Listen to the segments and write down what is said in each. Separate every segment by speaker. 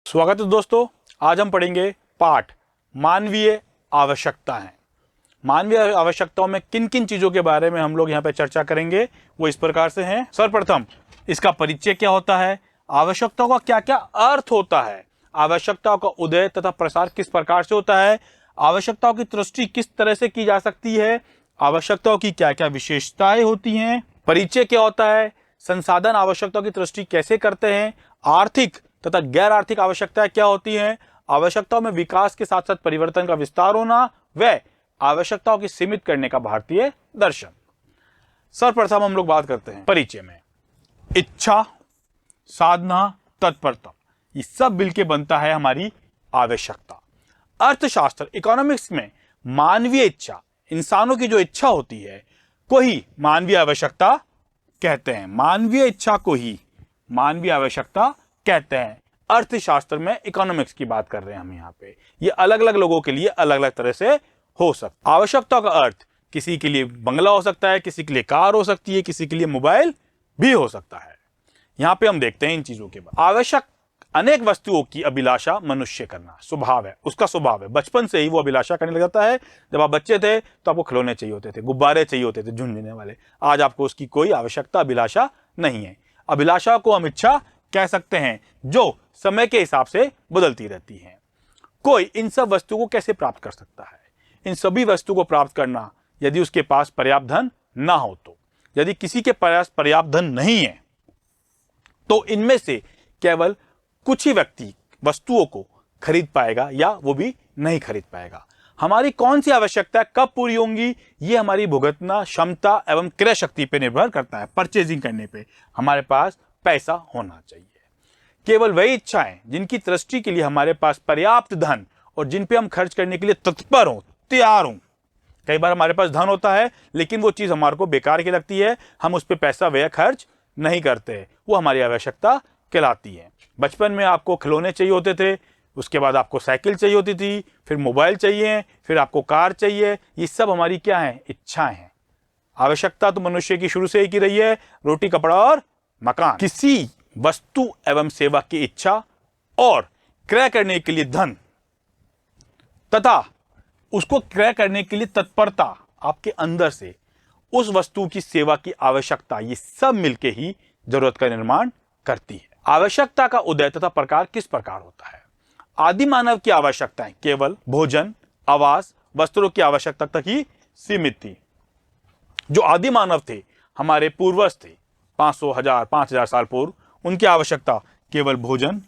Speaker 1: स्वागत है दोस्तों। आज हम पढ़ेंगे पाठ मानवीय आवश्यकताएं। मानवीय आवश्यकताओं में किन किन चीजों के बारे में हम लोग यहाँ पे चर्चा करेंगे वो इस प्रकार से हैं। सर्वप्रथम इसका परिचय क्या होता है, आवश्यकताओं का क्या क्या अर्थ होता है, आवश्यकताओं का उदय तथा प्रसार किस प्रकार से होता है, आवश्यकताओं की दृष्टि किस तरह से की जा सकती है, आवश्यकताओं की क्या क्या विशेषताएं होती हैं, परिचय क्या होता है, संसाधन आवश्यकताओं की दृष्टि कैसे करते हैं, आर्थिक तथा गैर आर्थिक आवश्यकताएं क्या होती हैं, आवश्यकताओं में विकास के साथ साथ परिवर्तन का विस्तार होना व आवश्यकताओं की सीमित करने का भारतीय दर्शन। सर्वप्रथम हम लोग बात करते हैं परिचय में। इच्छा, साधना, तत्परता, ये सब मिलकर बनता है हमारी आवश्यकता। अर्थशास्त्र इकोनॉमिक्स में मानवीय इच्छा, इंसानों की जो इच्छा होती है को ही मानवीय आवश्यकता कहते हैं। मानवीय इच्छा को ही मानवीय आवश्यकता कहते हैं। अर्थशास्त्र में इकोनॉमिक्स की बात कर रहे हैं हम यहाँ पे। ये अलग अलग लोगों के लिए अलग अलग तरह से हो सकता है। आवश्यकता का अर्थ किसी के लिए बंगला हो सकता है, किसी के लिए कार हो सकती है, किसी के लिए मोबाइल भी हो सकता है। यहाँ पे हम देखते हैं इन चीजों के बाद। आवश्यक अनेक वस्तुओं की अभिलाषा मनुष्य करना स्वभाव है, उसका स्वभाव है। बचपन से ही वो अभिलाषा करने लग जाता है। जब आप बच्चे थे तो आपको खिलौने चाहिए होते थे, गुब्बारे चाहिए होते थे झुनझुने वाले। आज आपको उसकी कोई आवश्यकता अभिलाषा नहीं है। अभिलाषा को हम इच्छा कह सकते हैं, जो समय के हिसाब से बदलती रहती हैं। कोई इन सब वस्तुओं को कैसे प्राप्त कर सकता है? इन सभी वस्तुओं को प्राप्त करना यदि उसके पास पर्याप्त धन ना हो तो। यदि किसी के पास पर्याप्त धन नहीं है तो इनमें से केवल कुछ ही व्यक्ति वस्तुओं को खरीद पाएगा या वो भी नहीं खरीद पाएगा। हमारी कौन सी आवश्यकता कब पूरी होंगी, ये हमारी भुगतना क्षमता एवं क्रय शक्ति पर निर्भर करता है। परचेजिंग करने पे हमारे पास पैसा होना चाहिए। केवल वही इच्छाएं जिनकी दृष्टि के लिए हमारे पास पर्याप्त धन और जिन पे हम खर्च करने के लिए तत्पर हों, तैयार हों। कई बार हमारे पास धन होता है लेकिन वो चीज हमारे को बेकार की लगती है, हम उस पर पैसा व्यय खर्च नहीं करते, वो हमारी आवश्यकता कहलाती है। बचपन में आपको खिलौने चाहिए होते थे, उसके बाद आपको साइकिल चाहिए होती थी, फिर मोबाइल चाहिए, फिर आपको कार चाहिए। ये सब हमारी क्या है? इच्छाएं हैं। आवश्यकता तो मनुष्य की शुरू से ही की रही है, रोटी कपड़ा और मकान। किसी वस्तु एवं सेवा की इच्छा और क्रय करने के लिए धन तथा उसको क्रय करने के लिए तत्परता आपके अंदर से उस वस्तु की सेवा की आवश्यकता, ये सब मिलके ही जरूरत का निर्माण करती है। आवश्यकता का उदय तथा प्रकार किस प्रकार होता है? आदि मानव की आवश्यकताएं केवल भोजन, आवास, वस्त्रों की आवश्यकता तक ही सीमित थी। जो आदि मानव थे, हमारे पूर्वज थे, 500, 1000, 5000 साल पूर्व, उनकी आवश्यकता केवल भोजन,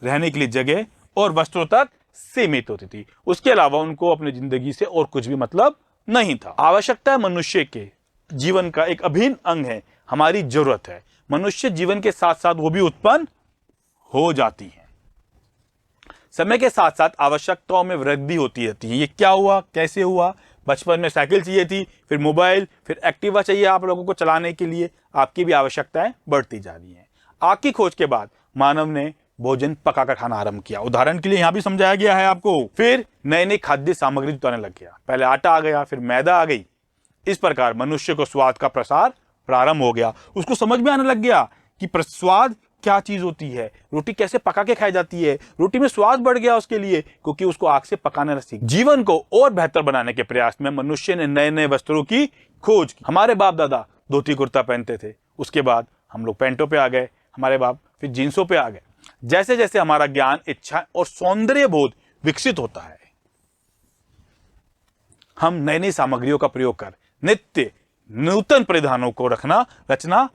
Speaker 1: रहने के लिए जगह और वस्त्रों तक सीमित होती थी। उसके अलावा उनको अपनी जिंदगी से और कुछ भी मतलब नहीं था। आवश्यकता मनुष्य के जीवन का एक अभिन्न अंग है, हमारी जरूरत है। मनुष्य जीवन के साथ साथ वो भी उत्पन्न हो जाती है। समय के साथ साथ आवश्यकताओं में वृद्धि होती रहती है। ये क्या हुआ, कैसे हुआ? बचपन में साइकिल चाहिए थी, फिर मोबाइल, फिर एक्टिवा चाहिए आप लोगों को चलाने के लिए। आपकी भी आवश्यकताएं बढ़ती जा रही हैं। आग की खोज के बाद मानव ने भोजन पकाकर खाना आरंभ किया। उदाहरण के लिए यहां भी समझाया गया है आपको। फिर नई नई खाद्य सामग्री जुटाने लग गया। पहले आटा आ गया, फिर मैदा आ गई। इस प्रकार मनुष्य को स्वाद का प्रसार प्रारंभ हो गया। उसको समझ में आने लग गया कि स्वाद क्या चीज होती है, रोटी कैसे पका के खाई जाती है। रोटी में स्वाद बढ़ गया उसके लिए, क्योंकि उसको आग से पकाना सीख। जीवन को और बेहतर बनाने के प्रयास में मनुष्य ने नए नए वस्त्रों की खोज की। हमारे बाप दादा धोती कुर्ता पहनते थे, उसके बाद हम लोग पैंटों पे आ गए, हमारे बाप फिर जींसों पे आ गए। जैसे जैसे हमारा ज्ञान, इच्छा और सौंदर्य बोध विकसित होता है, हम नई नई सामग्रियों का प्रयोग कर नित्य नूतन परिधानों को रचना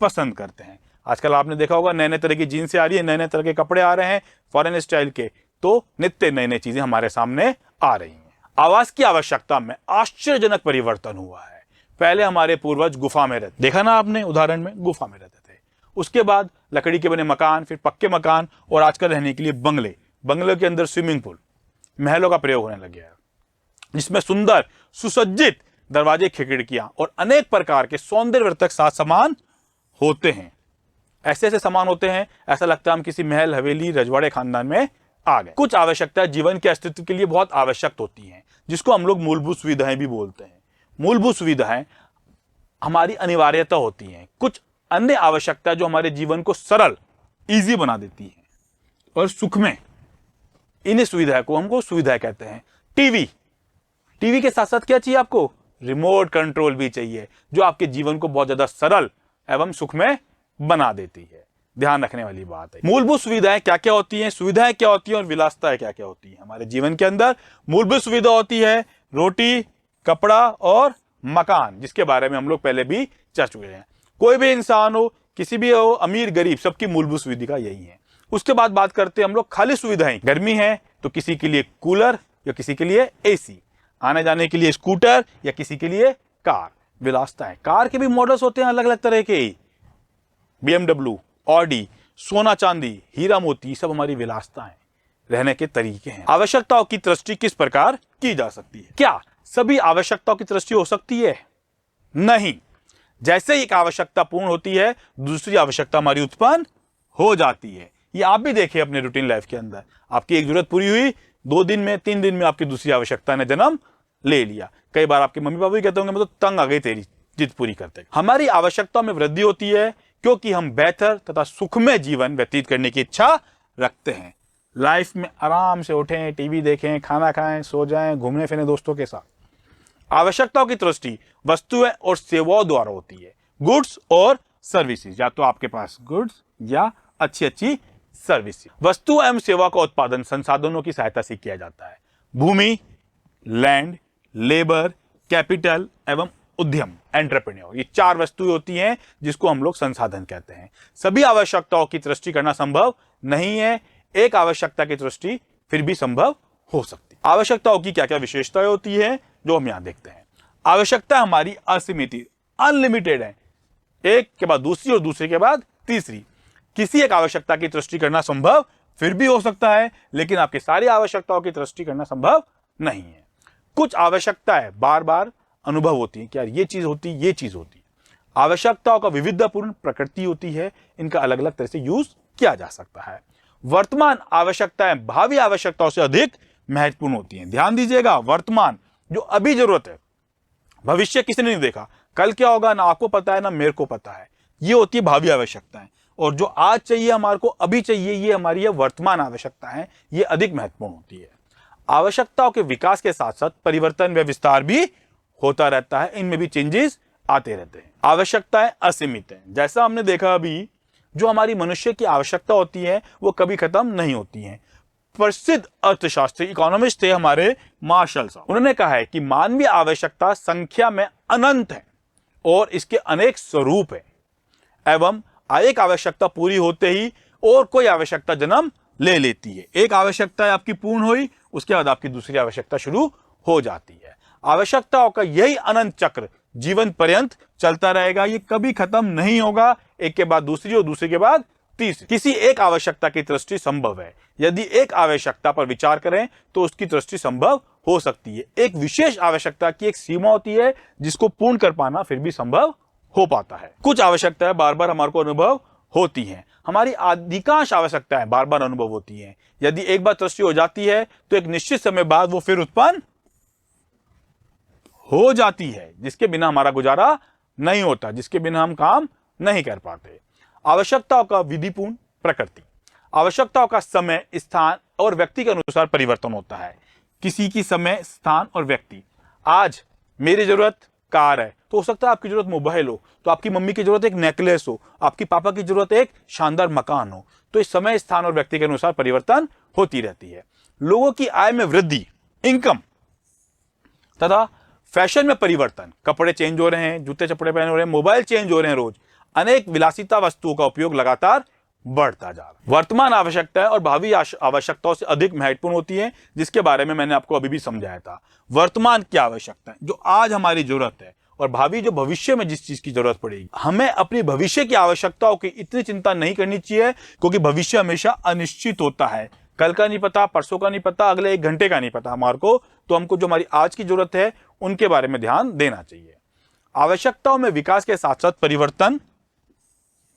Speaker 1: पसंद करते हैं। आजकल आपने देखा होगा नए नए तरह की जीन्स आ रही है, नए नए तरह के कपड़े आ रहे हैं फॉरेन स्टाइल के, तो नित्य नई नई चीजें हमारे सामने आ रही हैं। आवास की आवश्यकता में आश्चर्यजनक परिवर्तन हुआ है। पहले हमारे पूर्वज गुफा में रहते, देखा ना आपने उदाहरण में, गुफा में रहते थे। उसके बाद लकड़ी के बने मकान, फिर पक्के मकान और आजकल रहने के लिए बंगले। बंगलों के अंदर स्विमिंग पूल, महलों का प्रयोग होने लग गया है, जिसमें सुंदर सुसज्जित दरवाजे, खिड़कियां और अनेक प्रकार के सौंदर्यवर्धक साज सामान होते हैं। ऐसे ऐसे सामान होते हैं, ऐसा लगता है हम किसी महल, हवेली, रजवाड़े खानदान में आ गए। कुछ आवश्यकताएं जीवन के अस्तित्व के लिए बहुत आवश्यक होती हैं, जिसको हम लोग मूलभूत सुविधाएं भी बोलते हैं। मूलभूत सुविधाएं हमारी अनिवार्यता होती हैं। कुछ अन्य आवश्यकता जो हमारे जीवन को सरल, इजी बना देती है, और सुख में, इन्हीं सुविधा को हमको सुविधा कहते हैं। टीवी के साथ साथ क्या चाहिए आपको? रिमोट कंट्रोल भी चाहिए, जो आपके जीवन को बहुत ज्यादा सरल एवं सुखमय बना देती है। ध्यान रखने वाली बात है। मूलभूत सुविधाएं क्या क्या होती हैं, सुविधाएं क्या होती हैं और विलासिताएं क्या क्या होती हैं हमारे जीवन के अंदर? मूलभूत सुविधा होती है रोटी, कपड़ा और मकान, जिसके बारे में हम लोग पहले भी चर्चा चुके हैं। कोई भी इंसान हो, किसी भी हो, अमीर गरीब, सबकी मूलभूत सुविधा यही है। उसके बाद बात करते हैं हम लोग खाली सुविधाएं। गर्मी है तो किसी के लिए कूलर या किसी के लिए एसी, आने जाने के लिए स्कूटर या किसी के लिए कार। विलासिताएं, कार के भी मॉडल्स होते हैं अलग अलग तरह के, BMW, ऑडी, सोना चांदी, हीरा मोती, सब हमारी विलासिताएं, रहने के तरीके हैं। आवश्यकताओं की दृष्टि किस प्रकार की जा सकती है? क्या सभी आवश्यकताओं की दृष्टि हो सकती है? नहीं। जैसे एक आवश्यकता पूर्ण होती है, दूसरी आवश्यकता हमारी उत्पन्न हो जाती है। ये आप भी देखिए अपने रूटीन लाइफ के अंदर, आपकी एक जरूरत पूरी हुई, 2 दिन में, 3 दिन में आपकी दूसरी आवश्यकता ने जन्म ले लिया। कई बार आपके मम्मी पापा भी कहते होंगे मैं तो तंग आ गई तेरी जिद पूरी करते। हमारी आवश्यकताओं में वृद्धि होती है क्योंकि हम बेहतर तथा सुखमय जीवन व्यतीत करने की इच्छा रखते हैं। लाइफ में आराम से उठें, टीवी देखें, खाना खाएं, सो जाएं, घूमने फिरने दोस्तों के साथ। आवश्यकताओं की दृष्टि वस्तुएं और सेवाओं द्वारा होती है, गुड्स और सर्विसेज। या तो आपके पास गुड्स या अच्छी अच्छी सर्विस। वस्तु एवं सेवा का उत्पादन संसाधनों की सहायता से किया जाता है। भूमि, लैंड, लेबर, कैपिटल एवं उद्यम, एंटरप्रेन्योर, ये 4 वस्तुएं होती हैं जिसको हम लोग संसाधन कहते हैं। सभी आवश्यकताओं की दृष्टि करना संभव नहीं है, एक आवश्यकता की दृष्टि फिर भी संभव हो सकती है। आवश्यकताओं की क्या क्या विशेषताएं होती है जो हम यहां देखते हैं। आवश्यकता हमारी असीमित, अनलिमिटेड है, एक के बाद दूसरी और दूसरे के बाद तीसरी। किसी एक आवश्यकता की दृष्टि करना संभव फिर भी हो सकता है, लेकिन आपकी सारी आवश्यकताओं की दृष्टि करना संभव नहीं है। कुछ आवश्यकताएं बार बार अनुभव होती है कि यार ये चीज होती, ये चीज होती। आवश्यकताओं का विविधतापूर्ण प्रकृति होती है, इनका अलग अलग तरह से यूज किया जा सकता है। वर्तमान आवश्यकताएं भावी आवश्यकताओं से अधिक महत्वपूर्ण होती हैं। ध्यान दीजिएगा, वर्तमान जो अभी जरूरत है, भविष्य किसी ने नहीं देखा, कल क्या होगा ना आपको पता है ना मेरे को पता है, ये होती है भावी आवश्यकताएं। और जो आज चाहिए हमारे को, अभी चाहिए, ये हमारी है वर्तमान आवश्यकता है, ये अधिक महत्वपूर्ण होती है। आवश्यकताओं के विकास के साथ साथ परिवर्तन व विस्तार भी होता रहता है, इनमें भी चेंजेस आते रहते हैं। आवश्यकताएं असीमित हैं, जैसा हमने देखा अभी, जो हमारी मनुष्य की आवश्यकता होती है वो कभी खत्म नहीं होती है। प्रसिद्ध अर्थशास्त्री, इकोनॉमिस्ट थे हमारे मार्शल साहब, उन्होंने कहा है कि मानवीय आवश्यकता संख्या में अनंत है और इसके अनेक स्वरूप है, एवं एक आवश्यकता पूरी होते ही और कोई आवश्यकता जन्म ले लेती है। एक आवश्यकता आपकी पूर्ण हुई, उसके बाद आपकी दूसरी आवश्यकता शुरू हो जाती है। आवश्यकताओं का यही अनंत चक्र जीवन पर्यंत चलता रहेगा, ये कभी खत्म नहीं होगा, एक के बाद दूसरी और दूसरे के बाद तीसरी। किसी एक आवश्यकता की दृष्टि संभव है, यदि एक आवश्यकता पर विचार करें तो उसकी दृष्टि संभव हो सकती है। एक विशेष आवश्यकता की एक सीमा होती है जिसको पूर्ण कर पाना फिर भी संभव हो पाता है। कुछ आवश्यकताएं बार बार हमारे को अनुभव होती हैं, हमारी अधिकांश आवश्यकताएं बार बार अनुभव होती हैं। यदि एक बार दृष्टि हो जाती है तो एक निश्चित समय बाद वो फिर उत्पन्न हो जाती है, जिसके बिना हमारा गुजारा नहीं होता, जिसके बिना हम काम नहीं कर पाते। आवश्यकताओं का विधिपूर्ण प्रकृति, आवश्यकताओं का समय, स्थान और व्यक्ति के अनुसार परिवर्तन होता है। किसी की समय, स्थान और व्यक्ति, आज मेरी जरूरत कार है तो हो सकता है आपकी जरूरत मोबाइल हो, तो आपकी मम्मी की जरूरत एक नेकलेस हो, आपकी पापा की जरूरत एक शानदार मकान हो। तो इस समय, स्थान और व्यक्ति के अनुसार परिवर्तन होती रहती है। लोगों की आय में वृद्धि, इनकम तथा फैशन में परिवर्तन, कपड़े चेंज हो रहे हैं, जूते चपड़े पहने हो रहे हैं, मोबाइल चेंज हो रहे हैं रोज, अनेक विलासिता वस्तुओं का उपयोग लगातार बढ़ता जा रहा है। वर्तमान आवश्यकताएं और भावी आवश्यकताओं से अधिक महत्वपूर्ण होती है, जिसके बारे में मैंने आपको अभी भी समझाया था। वर्तमान की आवश्यकताएं जो आज हमारी जरूरत है और भावी जो भविष्य में जिस चीज की जरूरत पड़ेगी। हमें अपनी भविष्य की आवश्यकताओं की इतनी चिंता नहीं करनी चाहिए, क्योंकि भविष्य हमेशा अनिश्चित होता है। कल का नहीं पता, परसों का नहीं पता, अगले 1 घंटे का नहीं पता हमारे को, तो हमको जो हमारी आज की जरूरत है उनके बारे में ध्यान देना चाहिए। आवश्यकताओं में विकास के साथ साथ परिवर्तन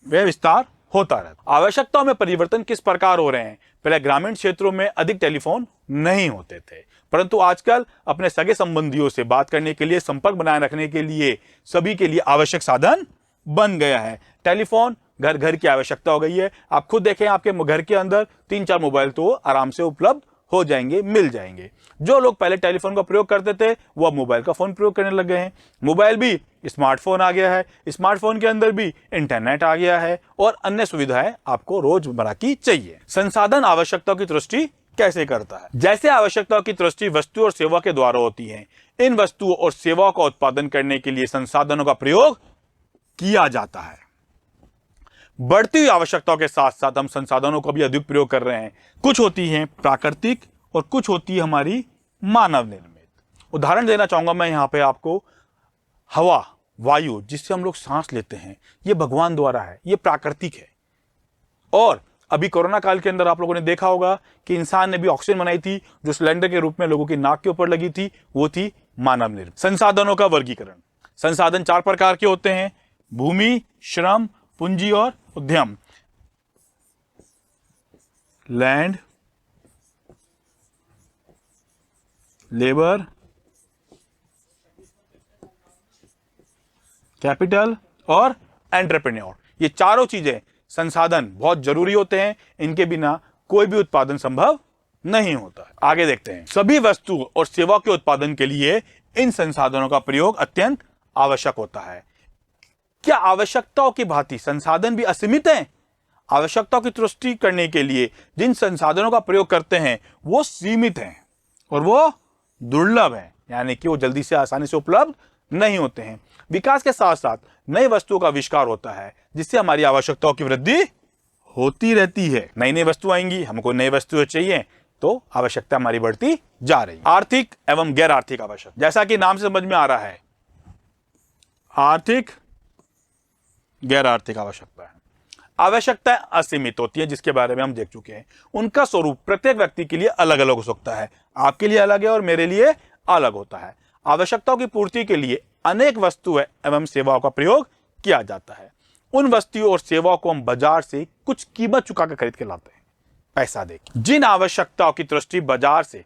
Speaker 1: व विस्तार होता रहता। आवश्यकताओं में परिवर्तन किस प्रकार हो रहे हैं? पहले ग्रामीण क्षेत्रों में अधिक टेलीफोन नहीं होते थे, परंतु आजकल अपने सगे संबंधियों से बात करने के लिए, संपर्क बनाए रखने के लिए सभी के लिए आवश्यक साधन बन गया है। टेलीफोन घर घर की आवश्यकता हो गई है। आप खुद देखें, आपके घर के अंदर 3-4 मोबाइल तो आराम से उपलब्ध हो जाएंगे, मिल जाएंगे। जो लोग पहले टेलीफोन का प्रयोग करते थे वो अब मोबाइल का फोन प्रयोग करने लग गए हैं। मोबाइल भी स्मार्टफोन आ गया है, स्मार्टफोन के अंदर भी इंटरनेट आ गया है और अन्य सुविधाएं आपको रोजमर्रा की चाहिए। संसाधन आवश्यकताओं की दृष्टि कैसे करता है? जैसे आवश्यकताओं की दृष्टि वस्तु और सेवा के द्वारा होती है, इन वस्तुओं और सेवाओं का उत्पादन करने के लिए संसाधनों का प्रयोग किया जाता है। बढ़ती हुई आवश्यकताओं के साथ साथ हम संसाधनों का भी अधिक प्रयोग कर रहे हैं। कुछ होती हैं प्राकृतिक और कुछ होती है हमारी मानव निर्मित। उदाहरण देना चाहूंगा मैं यहां पे आपको। हवा, वायु जिससे हम लोग सांस लेते हैं, ये भगवान द्वारा है, ये प्राकृतिक है। और अभी कोरोना काल के अंदर आप लोगों ने देखा होगा कि इंसान ने भी ऑक्सीजन बनाई थी जो सिलेंडर के रूप में लोगों की नाक के ऊपर लगी थी, वो थी मानव निर्मित। संसाधनों का वर्गीकरण। संसाधन 4 प्रकार के होते हैं: भूमि, श्रम, पूंजी और उद्यम। लैंड, लेबर, कैपिटल और एंटरप्रेन्योर। ये चारों चीजें, संसाधन बहुत जरूरी होते हैं। इनके बिना कोई भी उत्पादन संभव नहीं होता। आगे देखते हैं। सभी वस्तु और सेवा के उत्पादन के लिए इन संसाधनों का प्रयोग अत्यंत आवश्यक होता है। क्या आवश्यकताओं की भांति संसाधन भी असीमित हैं? आवश्यकताओं की तुष्टि करने के लिए जिन संसाधनों का प्रयोग करते हैं वो सीमित हैं और वो दुर्लभ हैं, यानी कि वो जल्दी से आसानी से उपलब्ध नहीं होते हैं। विकास के साथ साथ नई वस्तुओं का आविष्कार होता है जिससे हमारी आवश्यकताओं की वृद्धि होती रहती है। नई नई वस्तु आएंगी, हमको नई वस्तुएं चाहिए तो आवश्यकता हमारी बढ़ती जा रही है। आर्थिक एवं गैर आर्थिक आवश्यकता, जैसा कि नाम से समझ में आ रहा है, आर्थिक गैर आर्थिक आवश्यकता है। आवश्यकताएं असीमित होती है जिसके बारे में हम देख चुके हैं। उनका स्वरूप प्रत्येक व्यक्ति के लिए अलग अलग हो सकता है। आपके लिए अलग है और मेरे लिए अलग होता है। आवश्यकताओं की पूर्ति के लिए अनेक वस्तुएं एवं सेवाओं का प्रयोग किया जाता है। उन वस्तुओं और सेवाओं को हम बाजार से कुछ कीमत चुकाकर खरीद के लाते हैं, पैसा देकर। जिन आवश्यकताओं की दृष्टि बाजार से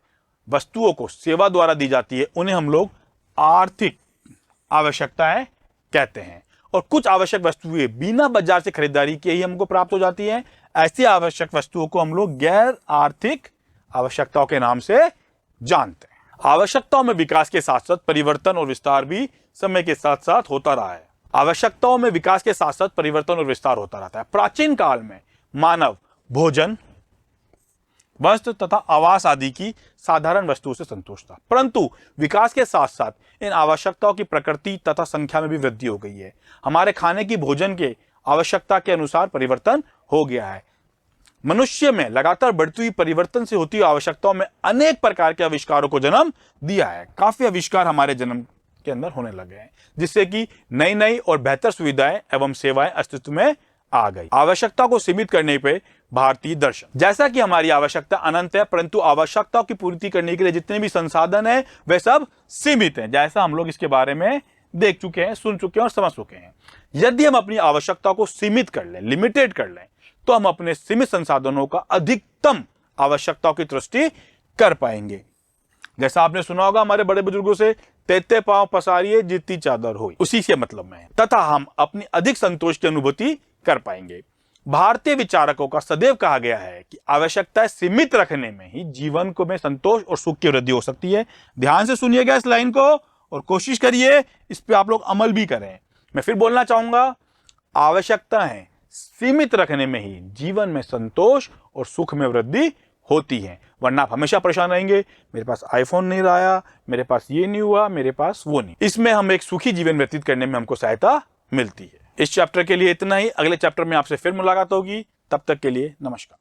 Speaker 1: वस्तुओं को सेवा द्वारा दी जाती है उन्हें हम लोग आर्थिक आवश्यकताएं कहते हैं। और कुछ आवश्यक वस्तुएं बिना बाजार से खरीदारी के ही हमको प्राप्त हो जाती हैं। ऐसी आवश्यक वस्तुओं को हम लोग गैर आर्थिक आवश्यकताओं के नाम से जानते हैं। आवश्यकताओं में विकास के साथ साथ परिवर्तन और विस्तार भी समय के साथ साथ होता रहा है। आवश्यकताओं में विकास के साथ साथ परिवर्तन और विस्तार होता रहता है। प्राचीन काल में मानव भोजन, वस्त्र तथा आवास आदि की साधारण वस्तुओं से संतुष्ट था, परंतु विकास के साथ साथ इन आवश्यकताओं की प्रकृति तथा संख्या में भी वृद्धि हो गई है। हमारे खाने की भोजन के आवश्यकता के अनुसार परिवर्तन हो गया है। मनुष्य में लगातार बढ़ती हुई परिवर्तन से होती हुई आवश्यकताओं में अनेक प्रकार के आविष्कारों को जन्म दिया है। काफी आविष्कार हमारे जन्म के अंदर होने लगे हैं जिससे कि नई नई और बेहतर सुविधाएं एवं सेवाएं अस्तित्व में आ गई। आवश्यकता को सीमित करने पे भारतीय दर्शन, जैसा कि हमारी आवश्यकता अनंत है परंतु आवश्यकताओं की पूर्ति करने के लिए जितने भी संसाधन है वे सब सीमित हैं, जैसा हम लोग इसके बारे में देख चुके हैं, सुन चुके हैं और समझ चुके हैं। यदि हम अपनी आवश्यकता को सीमित कर लें, लिमिटेड कर लें, तो हम अपने सीमित संसाधनों का अधिकतम आवश्यकताओं की तुष्टि कर पाएंगे। जैसा आपने सुना होगा हमारे बड़े बुजुर्गों से, तेते पांव पसारिए जितनी चादर हो, उसी से मतलब में है। तथा हम अपनी अधिक संतोष की अनुभूति कर पाएंगे। भारतीय विचारकों का सदैव कहा गया है कि आवश्यकताएं सीमित रखने में ही जीवन को में संतोष और सुख की वृद्धि हो सकती है। ध्यान से सुनिएगा इस लाइन को और कोशिश करिए इस पे आप लोग अमल भी करें। मैं फिर बोलना चाहूंगा, आवश्यकताएं सीमित रखने में ही जीवन में संतोष और सुख में वृद्धि होती है, वरना आप हमेशा परेशान रहेंगे, मेरे पास आईफोन नहीं आया, मेरे पास ये नहीं हुआ, मेरे पास वो नहीं। इसमें हम एक सुखी जीवन व्यतीत करने में हमको सहायता मिलती है। इस चैप्टर के लिए इतना ही। अगले चैप्टर में आपसे फिर मुलाकात होगी, तब तक के लिए नमस्कार।